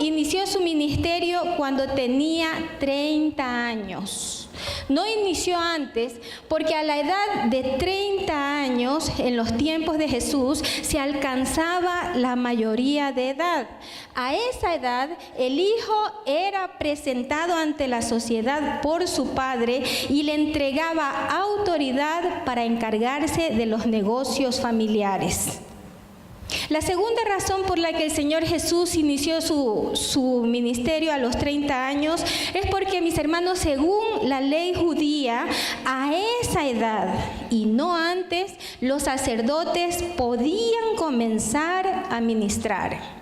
inició su ministerio cuando tenía 30 años. No inició antes, porque a la edad de 30 años, en los tiempos de Jesús, se alcanzaba la mayoría de edad. A esa edad, el hijo era presentado ante la sociedad por su padre y le entregaba autoridad para encargarse de los negocios familiares. La segunda razón por la que el Señor Jesús inició su ministerio a los 30 años es porque, mis hermanos, según la ley judía, a esa edad y no antes, los sacerdotes podían comenzar a ministrar.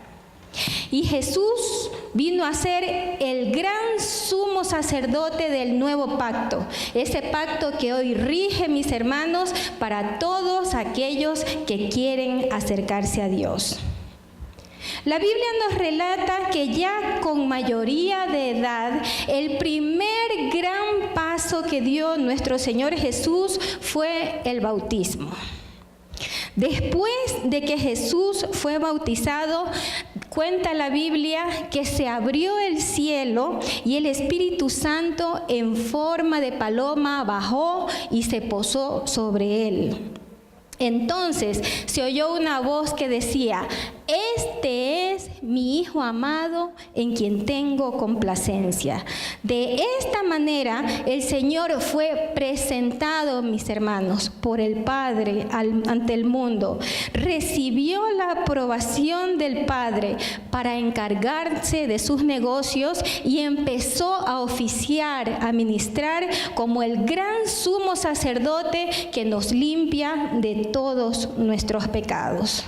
Y Jesús vino a ser el gran sumo sacerdote del nuevo pacto, ese pacto que hoy rige, mis hermanos, para todos aquellos que quieren acercarse a Dios. La Biblia nos relata que ya con mayoría de edad, el primer gran paso que dio nuestro Señor Jesús fue el bautismo. Después de que Jesús fue bautizado, cuenta la Biblia que se abrió el cielo y el Espíritu Santo en forma de paloma bajó y se posó sobre él. Entonces se oyó una voz que decía: este es mi Hijo amado en quien tengo complacencia. De esta manera el Señor fue presentado, mis hermanos, por el Padre ante el mundo. Recibió la aprobación del Padre para encargarse de sus negocios y empezó a oficiar, a ministrar como el gran sumo sacerdote que nos limpia de todos nuestros pecados.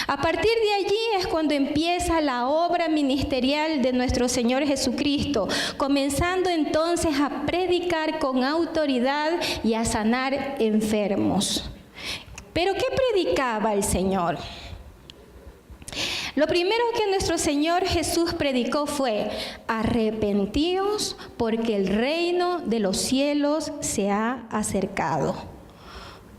A partir de allí es cuando empieza la obra ministerial de nuestro Señor Jesucristo, comenzando entonces a predicar con autoridad y a sanar enfermos. ¿Pero qué predicaba el Señor? Lo primero que nuestro Señor Jesús predicó fue: arrepentíos porque el reino de los cielos se ha acercado.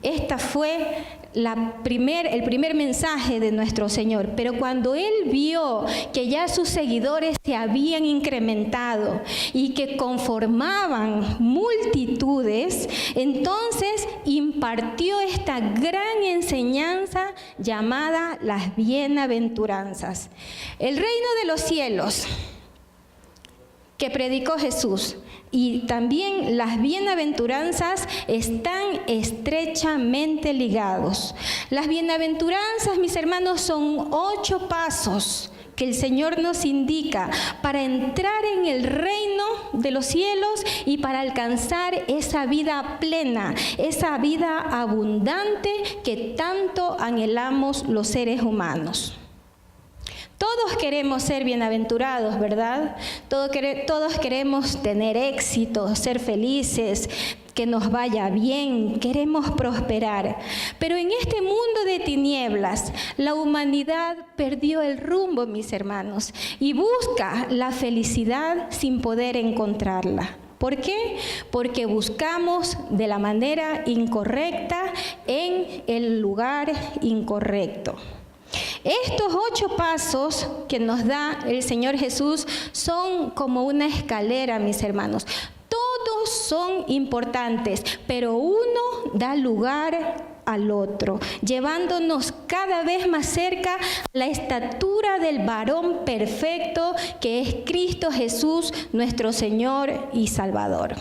Esta fue el primer mensaje de nuestro Señor. Pero cuando Él vio que ya sus seguidores se habían incrementado y que conformaban multitudes, entonces impartió esta gran enseñanza llamada las bienaventuranzas. El reino de los cielos que predicó Jesús y también las bienaventuranzas están estrechamente ligados. Las bienaventuranzas, mis hermanos, son 8 pasos que el Señor nos indica para entrar en el reino de los cielos y para alcanzar esa vida plena, esa vida abundante que tanto anhelamos los seres humanos. Todos queremos ser bienaventurados, ¿verdad? Todos queremos tener éxito, ser felices, que nos vaya bien, queremos prosperar. Pero en este mundo de tinieblas, la humanidad perdió el rumbo, mis hermanos, y busca la felicidad sin poder encontrarla. ¿Por qué? Porque buscamos de la manera incorrecta en el lugar incorrecto. Estos 8 pasos que nos da el Señor Jesús son como una escalera, mis hermanos. Todos son importantes, pero uno da lugar al otro, llevándonos cada vez más cerca a la estatura del varón perfecto que es Cristo Jesús, nuestro Señor y Salvador.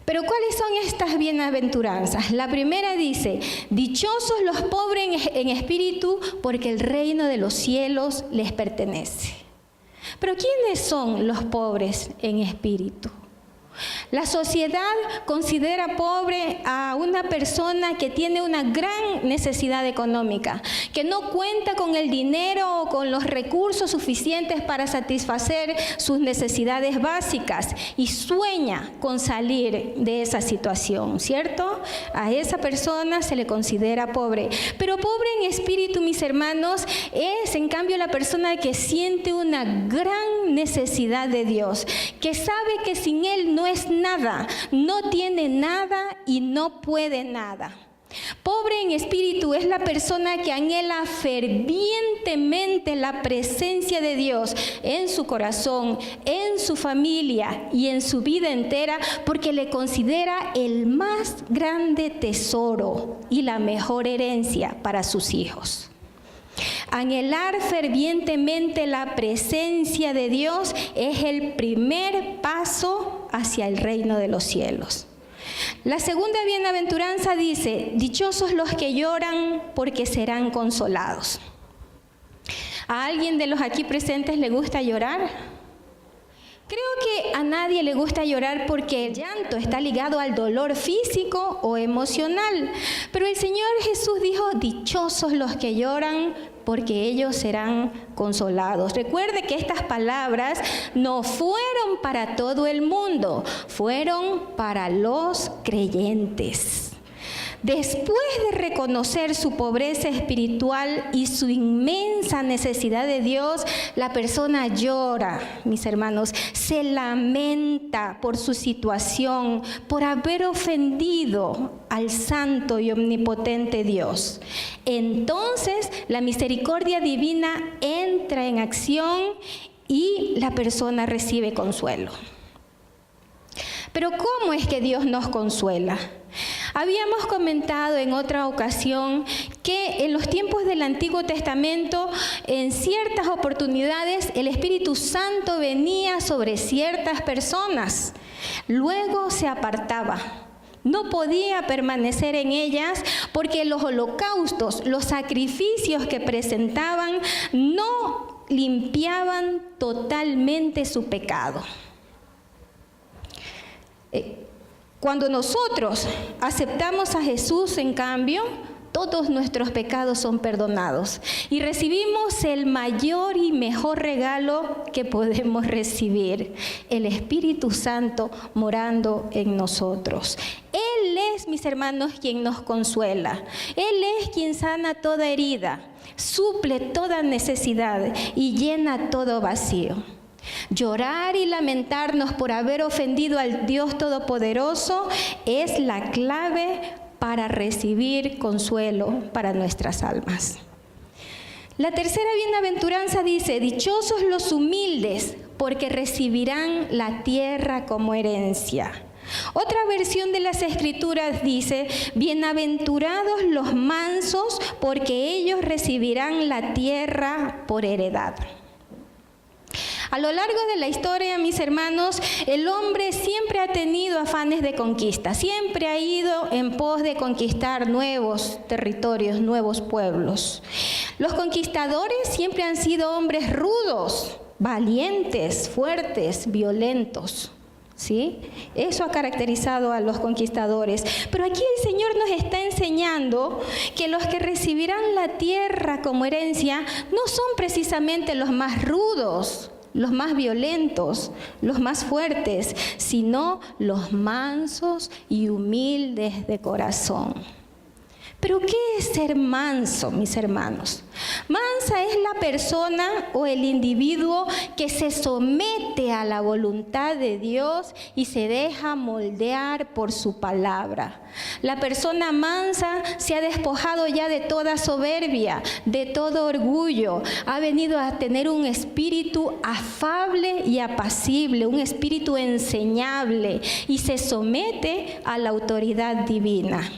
Pero ¿cuáles son estas bienaventuranzas? La primera dice: dichosos los pobres en espíritu, porque el reino de los cielos les pertenece. Pero ¿quiénes son los pobres en espíritu? La sociedad considera pobre a una persona que tiene una gran necesidad económica, que no cuenta con el dinero o con los recursos suficientes para satisfacer sus necesidades básicas y sueña con salir de esa situación, ¿cierto? A esa persona se le considera pobre. Pero pobre en espíritu, mis hermanos, es en cambio la persona que siente una gran necesidad de Dios, que sabe que sin Él no es nada, no tiene nada y no puede nada. Pobre pobre en espíritu es la persona que anhela fervientemente la presencia de Dios en su corazón, en su familia y en su vida entera, porque le considera el más grande tesoro y la mejor herencia para sus hijos. Anhelar fervientemente la presencia de Dios es el primer paso hacia el reino de los cielos. La segunda bienaventuranza dice: dichosos los que lloran, porque serán consolados. ¿A alguien de los aquí presentes le gusta llorar? Creo que a nadie le gusta llorar porque el llanto está ligado al dolor físico o emocional. Pero el Señor Jesús dijo: dichosos los que lloran, porque ellos serán consolados. Recuerde que estas palabras no fueron para todo el mundo, fueron para los creyentes. Después de reconocer su pobreza espiritual y su inmensa necesidad de Dios, la persona llora, mis hermanos, se lamenta por su situación, por haber ofendido al santo y omnipotente Dios. Entonces, la misericordia divina entra en acción y la persona recibe consuelo. Pero ¿cómo es que Dios nos consuela? Habíamos comentado en otra ocasión que en los tiempos del Antiguo Testamento, en ciertas oportunidades, el Espíritu Santo venía sobre ciertas personas, luego se apartaba. No podía permanecer en ellas porque los holocaustos, los sacrificios que presentaban, no limpiaban totalmente su pecado. Cuando nosotros aceptamos a Jesús, en cambio, todos nuestros pecados son perdonados y recibimos el mayor y mejor regalo que podemos recibir: el Espíritu Santo morando en nosotros. Él es, mis hermanos, quien nos consuela. Él es quien sana toda herida, suple toda necesidad y llena todo vacío. Llorar y lamentarnos por haber ofendido al Dios Todopoderoso es la clave para recibir consuelo para nuestras almas. La tercera bienaventuranza dice: dichosos los humildes, porque recibirán la tierra como herencia. Otra versión de las Escrituras dice: bienaventurados los mansos, porque ellos recibirán la tierra por heredad. A lo largo de la historia, mis hermanos, el hombre siempre ha tenido afanes de conquista, siempre ha ido en pos de conquistar nuevos territorios, nuevos pueblos. Los conquistadores siempre han sido hombres rudos, valientes, fuertes, violentos. ¿Sí? Eso ha caracterizado a los conquistadores. Pero aquí el Señor nos está enseñando que los que recibirán la tierra como herencia no son precisamente los más rudos, los más violentos, los más fuertes, sino los mansos y humildes de corazón. ¿Pero qué es ser manso, mis hermanos? Mansa es la persona o el individuo que se somete a la voluntad de Dios y se deja moldear por su palabra. La persona mansa se ha despojado ya de toda soberbia, de todo orgullo. Ha venido a tener un espíritu afable y apacible, un espíritu enseñable, y se somete a la autoridad divina.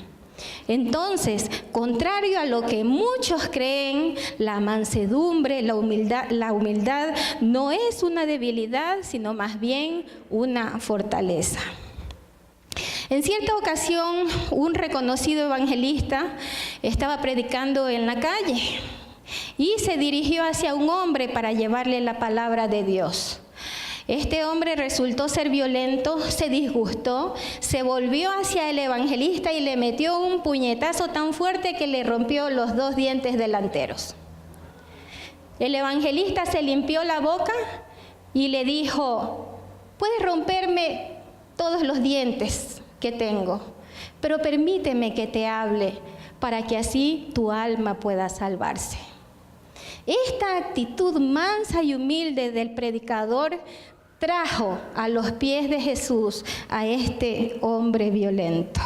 Entonces, contrario a lo que muchos creen, la mansedumbre, la humildad no es una debilidad, sino más bien una fortaleza. En cierta ocasión, un reconocido evangelista estaba predicando en la calle y se dirigió hacia un hombre para llevarle la palabra de Dios. Este hombre resultó ser violento, se disgustó, se volvió hacia el evangelista y le metió un puñetazo tan fuerte que le rompió los 2 dientes delanteros. El evangelista se limpió la boca y le dijo: puedes romperme todos los dientes que tengo, pero permíteme que te hable para que así tu alma pueda salvarse. Esta actitud mansa y humilde del predicador trajo a los pies de Jesús a este hombre violento.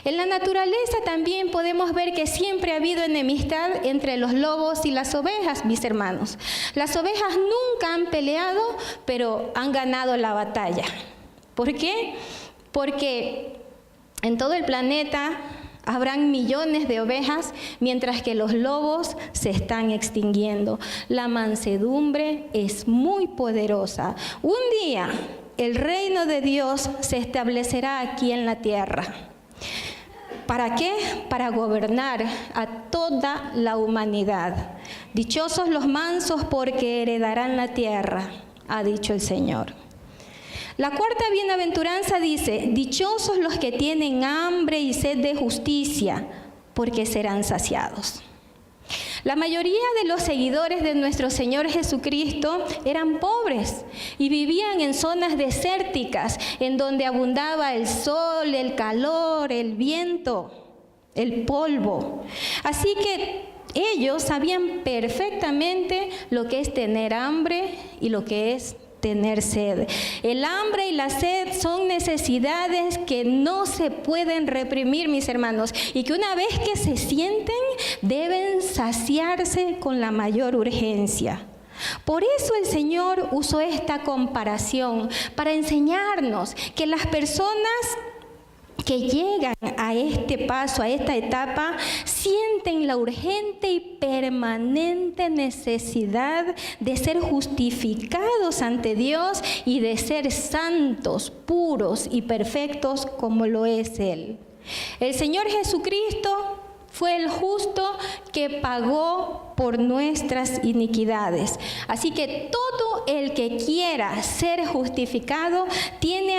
En la naturaleza también podemos ver que siempre ha habido enemistad entre los lobos y las ovejas, mis hermanos. Las ovejas nunca han peleado, pero han ganado la batalla. ¿Por qué? Porque en todo el planeta habrán millones de ovejas, mientras que los lobos se están extinguiendo. La mansedumbre es muy poderosa. Un día el reino de Dios se establecerá aquí en la tierra. ¿Para qué? Para gobernar a toda la humanidad. Dichosos los mansos porque heredarán la tierra, ha dicho el Señor. La cuarta bienaventuranza dice, dichosos los que tienen hambre y sed de justicia, porque serán saciados. La mayoría de los seguidores de nuestro Señor Jesucristo eran pobres y vivían en zonas desérticas, en donde abundaba el sol, el calor, el viento, el polvo. Así que ellos sabían perfectamente lo que es tener hambre y lo que es tener sed. El hambre y la sed son necesidades que no se pueden reprimir, mis hermanos, y que una vez que se sienten, deben saciarse con la mayor urgencia. Por eso el Señor usó esta comparación para enseñarnos que las personas que llegan a este paso, a esta etapa, sienten la urgente y permanente necesidad de ser justificados ante Dios y de ser santos, puros y perfectos como lo es Él. El Señor Jesucristo fue el justo que pagó por nuestras iniquidades. Así que todo el que quiera ser justificado tiene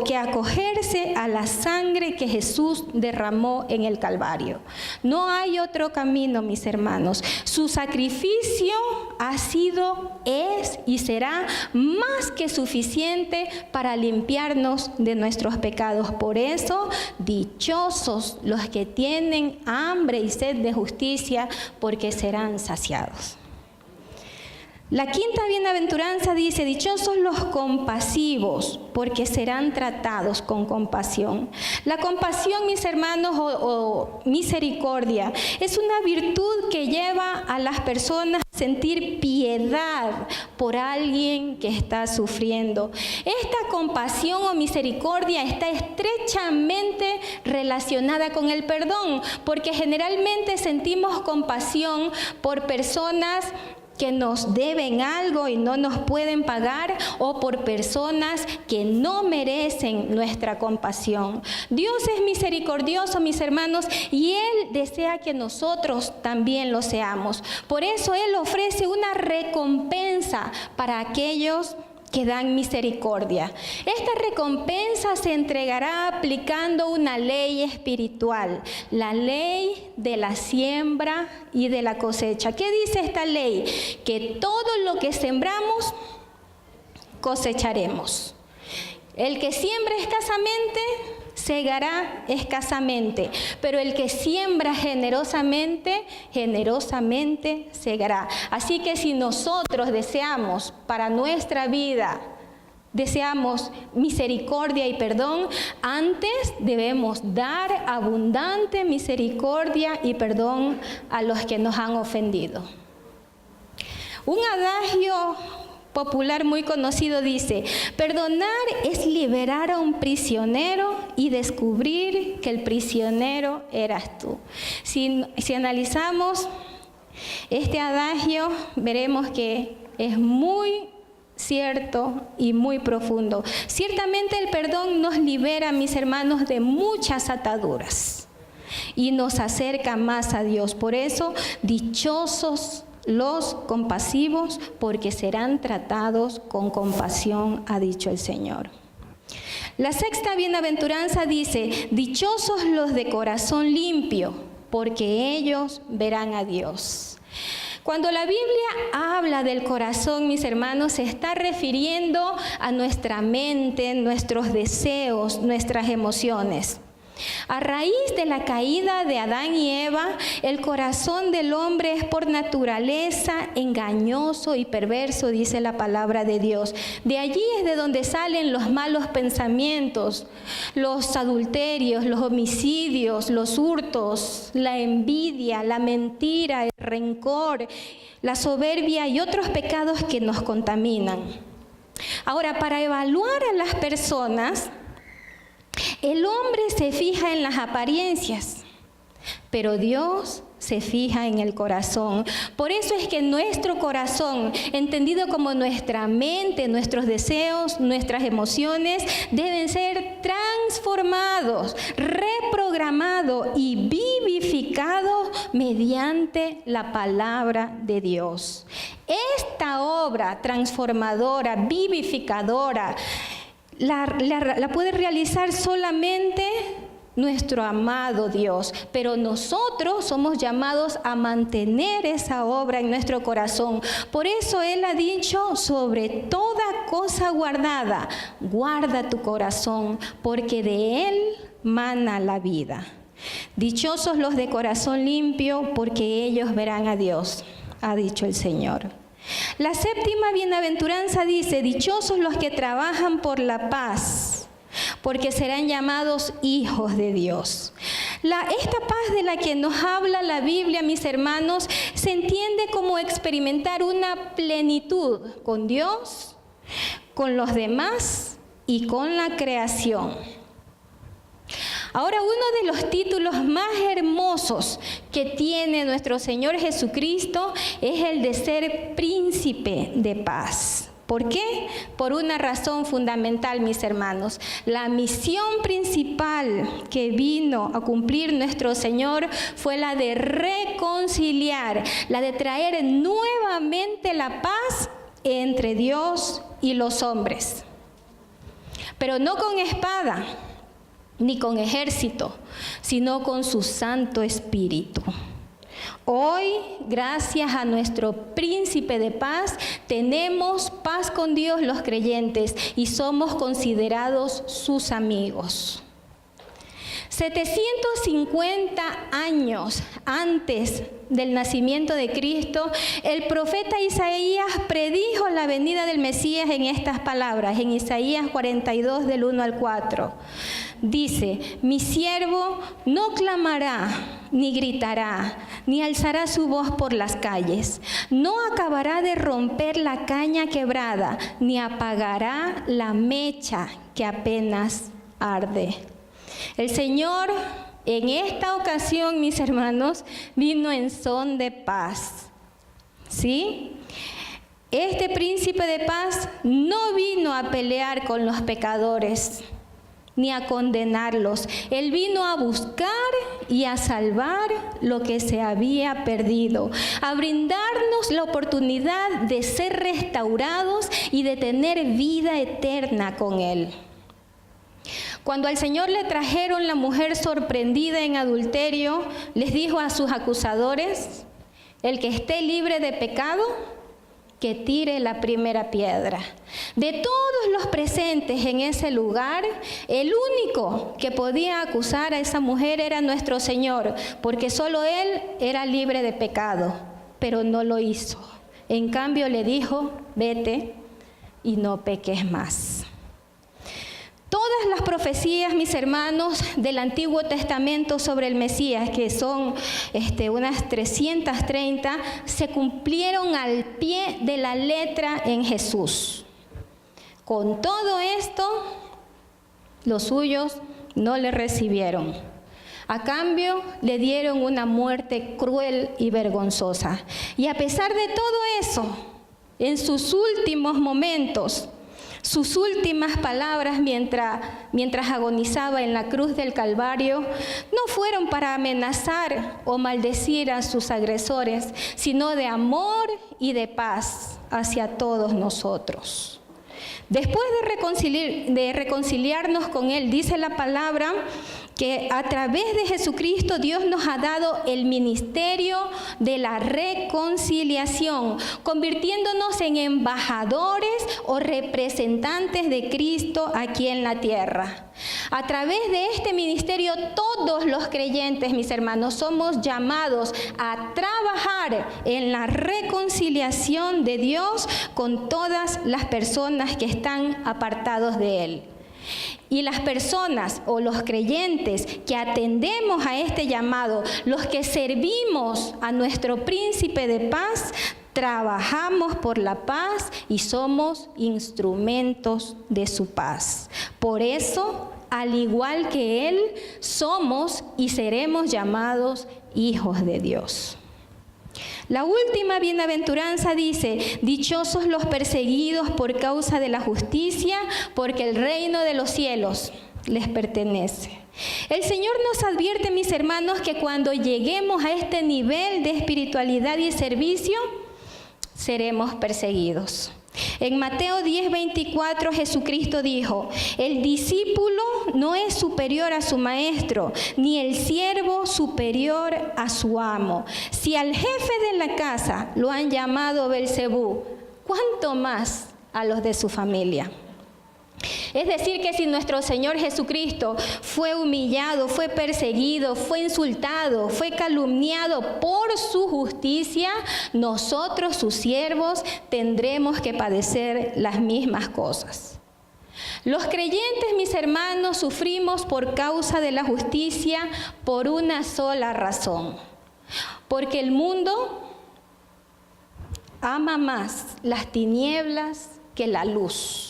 que acogerse a la sangre que Jesús derramó en el Calvario. No hay otro camino, mis hermanos. Su sacrificio ha sido, es y será más que suficiente para limpiarnos de nuestros pecados. Por eso, dichosos los que tienen hambre y sed de justicia, porque serán saciados. La quinta bienaventuranza dice, dichosos los compasivos, porque serán tratados con compasión. La compasión, mis hermanos, o misericordia, es una virtud que lleva a las personas a sentir piedad por alguien que está sufriendo. Esta compasión o misericordia está estrechamente relacionada con el perdón, porque generalmente sentimos compasión por personas que nos deben algo y no nos pueden pagar, o por personas que no merecen nuestra compasión. Dios es misericordioso, mis hermanos, y Él desea que nosotros también lo seamos. Por eso Él ofrece una recompensa para aquellos que dan misericordia. Esta recompensa se entregará aplicando una ley espiritual, la ley de la siembra y de la cosecha. ¿Qué dice esta ley? Que todo lo que sembramos, cosecharemos. El que siembra escasamente, segará escasamente, pero el que siembra generosamente, generosamente segará. Así que si nosotros deseamos para nuestra vida, deseamos misericordia y perdón, antes debemos dar abundante misericordia y perdón a los que nos han ofendido. Un adagio popular muy conocido dice, perdonar es liberar a un prisionero y descubrir que el prisionero eras tú. Si analizamos este adagio, veremos que es muy cierto y muy profundo. Ciertamente el perdón nos libera, mis hermanos, de muchas ataduras y nos acerca más a Dios. Por eso, dichosos los compasivos, porque serán tratados con compasión, ha dicho el Señor. La sexta bienaventuranza dice, dichosos los de corazón limpio, porque ellos verán a Dios. Cuando la Biblia habla del corazón, mis hermanos, se está refiriendo a nuestra mente, nuestros deseos, nuestras emociones. A raíz de la caída de Adán y Eva, el corazón del hombre es por naturaleza engañoso y perverso, dice la palabra de Dios. De allí es de donde salen los malos pensamientos, los adulterios, los homicidios, los hurtos, la envidia, la mentira, el rencor, la soberbia y otros pecados que nos contaminan. Ahora, para evaluar a las personas, el hombre se fija en las apariencias, pero Dios se fija en el corazón. Por eso es que nuestro corazón, entendido como nuestra mente, nuestros deseos, nuestras emociones, deben ser transformados, reprogramados y vivificados mediante la palabra de Dios. Esta obra transformadora, vivificadora, la puede realizar solamente nuestro amado Dios, pero nosotros somos llamados a mantener esa obra en nuestro corazón. Por eso Él ha dicho: sobre toda cosa guardada, guarda tu corazón, porque de él mana la vida. Dichosos los de corazón limpio, porque ellos verán a Dios, ha dicho el Señor. La séptima bienaventuranza dice: dichosos los que trabajan por la paz, porque serán llamados hijos de Dios. Esta paz de la que nos habla la Biblia, mis hermanos, se entiende como experimentar una plenitud con Dios, con los demás y con la creación. Ahora, uno de los títulos más hermosos que tiene nuestro Señor Jesucristo es el de ser príncipe de paz. ¿Por qué? Por una razón fundamental, mis hermanos. La misión principal que vino a cumplir nuestro Señor fue la de reconciliar, la de traer nuevamente la paz entre Dios y los hombres. Pero no con espada, ni con ejército, sino con su Santo Espíritu. Hoy, gracias a nuestro príncipe de paz, tenemos paz con Dios los creyentes y somos considerados sus amigos. 750 años antes del nacimiento de Cristo, el profeta Isaías predijo la venida del Mesías en estas palabras, en Isaías 42, del 1 al 4. Dice: mi siervo no clamará, ni gritará, ni alzará su voz por las calles. No acabará de romper la caña quebrada, ni apagará la mecha que apenas arde. El Señor, en esta ocasión, mis hermanos, vino en son de paz. ¿Sí? Este príncipe de paz no vino a pelear con los pecadores, ni a condenarlos. Él vino a buscar y a salvar lo que se había perdido, a brindarnos la oportunidad de ser restaurados y de tener vida eterna con Él. Cuando al Señor le trajeron la mujer sorprendida en adulterio, les dijo a sus acusadores: el que esté libre de pecado, que tire la primera piedra. De todos los presentes en ese lugar, el único que podía acusar a esa mujer era nuestro Señor, porque solo Él era libre de pecado, pero no lo hizo. En cambio le dijo: vete y no peques más. Todas las profecías, mis hermanos, del Antiguo Testamento sobre el Mesías, que son unas 330, se cumplieron al pie de la letra en Jesús. Con todo esto, los suyos no le recibieron. A cambio, le dieron una muerte cruel y vergonzosa. Y a pesar de todo eso, en sus últimos momentos, sus últimas palabras mientras agonizaba en la cruz del Calvario no fueron para amenazar o maldecir a sus agresores, sino de amor y de paz hacia todos nosotros. Después de reconciliarnos con Él, dice la palabra que a través de Jesucristo Dios nos ha dado el ministerio de la reconciliación, convirtiéndonos en embajadores o representantes de Cristo aquí en la tierra. A través de este ministerio, todos los creyentes, mis hermanos, somos llamados a trabajar en la reconciliación de Dios con todas las personas que están apartados de Él. Y las personas o los creyentes que atendemos a este llamado, los que servimos a nuestro príncipe de paz, trabajamos por la paz y somos instrumentos de su paz. Por eso, al igual que Él, somos y seremos llamados hijos de Dios. La última bienaventuranza dice: dichosos los perseguidos por causa de la justicia, porque el reino de los cielos les pertenece. El Señor nos advierte, mis hermanos, que cuando lleguemos a este nivel de espiritualidad y servicio, seremos perseguidos. En Mateo 10:24 Jesucristo dijo: el discípulo no es superior a su maestro, ni el siervo superior a su amo. Si al jefe de la casa lo han llamado Belcebú, ¿cuánto más a los de su familia? Es decir, que si nuestro Señor Jesucristo fue humillado, fue perseguido, fue insultado, fue calumniado por su justicia, nosotros, sus siervos, tendremos que padecer las mismas cosas. Los creyentes, mis hermanos, sufrimos por causa de la justicia por una sola razón: porque el mundo ama más las tinieblas que la luz.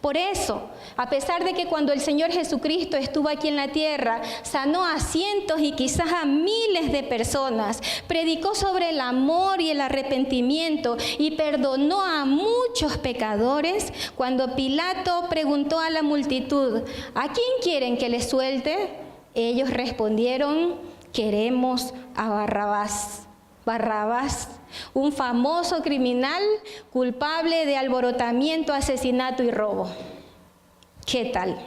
Por eso, a pesar de que cuando el Señor Jesucristo estuvo aquí en la tierra, sanó a cientos y quizás a miles de personas, predicó sobre el amor y el arrepentimiento y perdonó a muchos pecadores, cuando Pilato preguntó a la multitud: ¿a quién quieren que les suelte? Ellos respondieron: queremos a Barrabás. Barrabás, un famoso criminal culpable de alborotamiento, asesinato y robo. ¿Qué tal?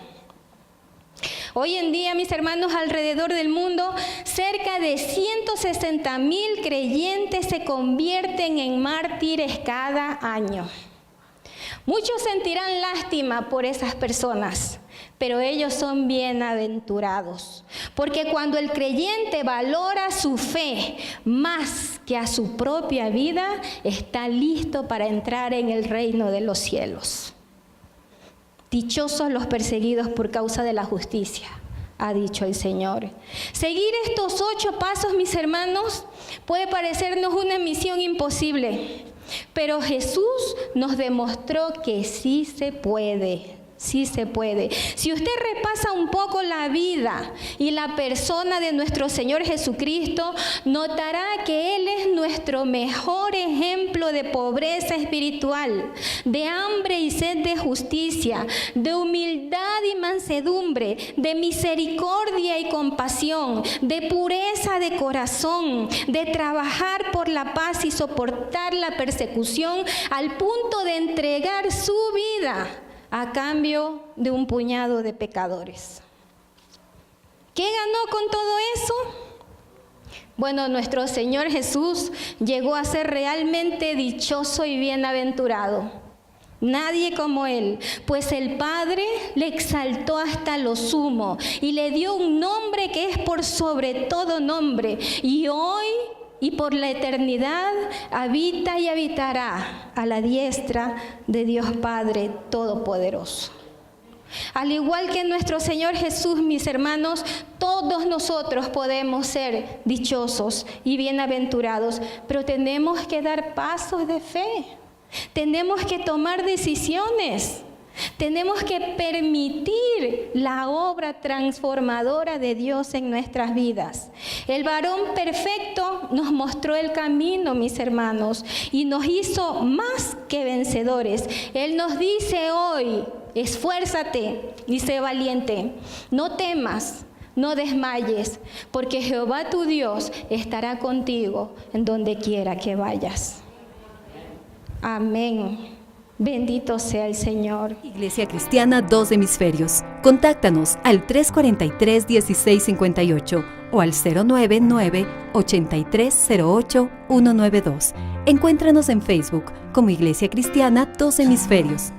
Hoy en día, mis hermanos, alrededor del mundo, cerca de 160,000 creyentes se convierten en mártires cada año. Muchos sentirán lástima por esas personas, pero ellos son bienaventurados, porque cuando el creyente valora su fe más que a su propia vida, está listo para entrar en el reino de los cielos. Dichosos los perseguidos por causa de la justicia, ha dicho el Señor. Seguir estos 8 pasos, mis hermanos, puede parecernos una misión imposible, pero Jesús nos demostró que sí se puede. Sí se puede. Si usted repasa un poco la vida y la persona de nuestro Señor Jesucristo, notará que Él es nuestro mejor ejemplo de pobreza espiritual, de hambre y sed de justicia, de humildad y mansedumbre, de misericordia y compasión, de pureza de corazón, de trabajar por la paz y soportar la persecución al punto de entregar su vida a cambio de un puñado de pecadores. ¿Qué ganó con todo eso? Bueno, nuestro Señor Jesús llegó a ser realmente dichoso y bienaventurado. Nadie como Él, pues el Padre le exaltó hasta lo sumo y le dio un nombre que es por sobre todo nombre, y hoy y por la eternidad habita y habitará a la diestra de Dios Padre Todopoderoso. Al igual que nuestro Señor Jesús, mis hermanos, todos nosotros podemos ser dichosos y bienaventurados, pero tenemos que dar pasos de fe, tenemos que tomar decisiones. Tenemos que permitir la obra transformadora de Dios en nuestras vidas. El varón perfecto nos mostró el camino, mis hermanos, y nos hizo más que vencedores. Él nos dice hoy: esfuérzate y sé valiente, no temas, no desmayes, porque Jehová tu Dios estará contigo en donde quiera que vayas. Amén. Bendito sea el Señor. Iglesia Cristiana Dos Hemisferios. Contáctanos al 343-1658 o al 099-8308-192. Encuéntranos en Facebook como Iglesia Cristiana Dos Hemisferios.